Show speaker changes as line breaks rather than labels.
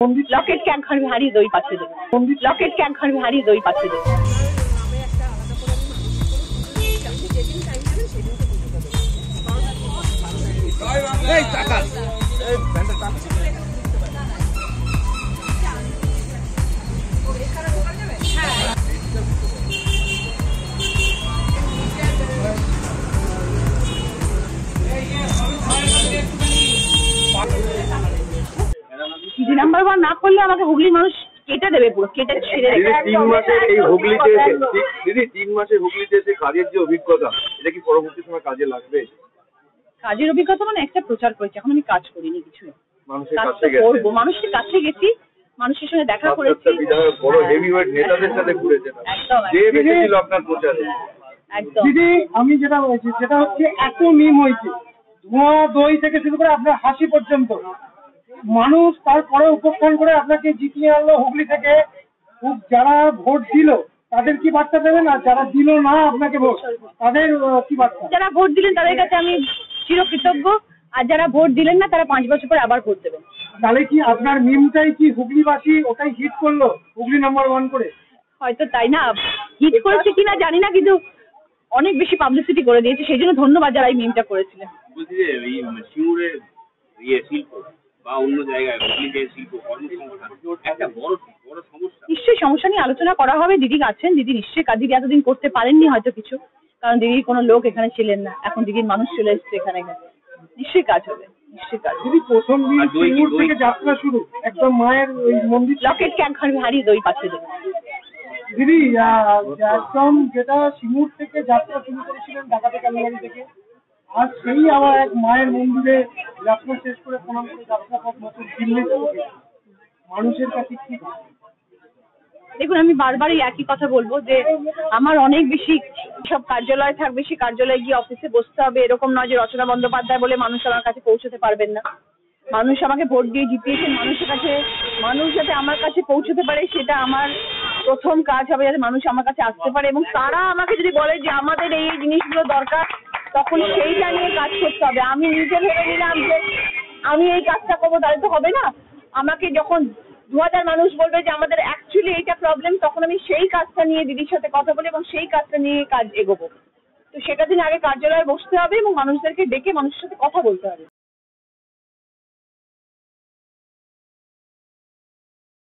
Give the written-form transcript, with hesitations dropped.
Locket क्या घर में हारी दई पाচ্ছে लॉकेट क्या घर में हारी दई पाচ্ছে নাম্বার ওয়ান না করলে আমাকে হুগলির মানুষ কেটে দেবে, পুরো কেটে ছেড়ে দেবে।
3 মাসের এই হুগলিতে দিদি 3 মাসের হুগলিতে এসে কাজের যে অভিজ্ঞতা, এটা কি পরবর্তী সময় কাজে লাগবে?
কাজের অভিজ্ঞতা মানে একটা প্রচার করেছি, এখন আমি কাজ করিনি কিছু।
মানুষের কাছে গেছি,
মানুষের কাছে গেছি, মানুষের সঙ্গে দেখা করেছি,
বড় হেভিওয়েট নেতাদের সাথে ঘুরেছেন। যে বেঁচেছিল আপনার প্রচারে।
একদম
দিদি, আমি যেটা বলছি সেটা হচ্ছে এত মিম হয়েছে, ধোঁয়া দই থেকে শুরু করে আপনার হাসি পর্যন্ত, মানুষ তারপরে উপস্থান করে আপনাকে জিতিয়ে আনলো হুগলি থেকে। যারা ভোট দিল তাদের কি বার্তা দেবেন, আর যারা দিল না আপনাকে ভোট, তাদের কি বার্তা?
যারা ভোট দিলেন তাদের কাছে আমি চিরকৃতজ্ঞ, আর যারা ভোট দিলেন না তারা 5 বছর পর আবার ভোট দেবেন।
তাহলে কি আপনার মিমটাই কি হুগলিবাসী ওটাই হিট করলো, হুগলি নাম্বার 1 করে?
হয়তো তাই না, হিট করেছে কিনা জানি না, কিন্তু অনেক বেশি পাবলিসিটি করে দিয়েছে, সেই জন্য ধন্যবাদ যারা এই মিমটা করেছিলেন।
বলছি যে এই সিঙ্গুরের শিল্প বা অন্য জায়গায় শিল্প কর্মসংস্থান একটা বড় সমস্যা।
নিশ্চয়ই সমস্যা নিয়ে আলোচনা করা হবে। দিদি আছেন, দিদি নিশ্চয়ই দিদি এতদিন করতে পারেননি হয়তো কিছু, কারণ দিদির কোনো লোক এখানে ছিলেন না, এখন দিদির মানুষ চলে এসছে এখানে, নিশ্চয়ই কাজ হবে, নিশ্চয়ই কাজ।
দিদি প্রথম দিন সিঙ্গুর থেকে যাত্রা শুরু, একদম মায়ের ওই মন্দির
লকেট ক্যাং ঘর হারিয়ে দই পাচ্ছে
দিদি, একদম যেটা সিঙ্গুর থেকে যাত্রা শুরু করেছিলেন ঢাকাতে কালীবাড়ি থেকে, আর সেই আবার এক মায়ের মন্দিরে যাত্রা শেষ করে প্রণাম করে যাত্রা পথ নতুন দিল্লি মানুষের কাছে কি?
দেখুন, আমি বারবারই একই কথা বলবো যে আমার অনেক বেশি সব কার্যালয় থাকবে, সেই কার্যালয়ে গিয়ে অফিসে বসতে হবে, এরকম নয় যে রচনা বন্দ্যোপাধ্যায় বলে মানুষ আমার কাছে পৌঁছতে পারবেন না। মানুষ আমাকে ভোট দিয়ে জিতিয়েছেন, মানুষ যাতে আমার কাছে পৌঁছতে পারে সেটা আমার প্রথম কাজ হবে, যাতে মানুষ আমার কাছে আসতে পারে, এবং তারা আমাকে যদি বলে যে আমাদের এই জিনিসগুলো দরকার, তখন সেইটা নিয়ে কাজ করতে হবে। আমি নিজে ভেবে নিলাম যে আমি এই কাজটা করবো, তাহলে তো হবে না। আমাকে যখন 2000 মানুষ বলবে যে আমাদের অ্যাকচুয়ালি এইটা প্রবলেম, তখন আমি সেই কাজটা নিয়ে দিদির সাথে কথা বলি এবং সেই কাজটা নিয়ে কাজ এগোবো। তো সেটা দিন আগে কার্যালয়ে বসতে হবে এবং মানুষদেরকে ডেকে মানুষের সাথে কথা বলতে হবে।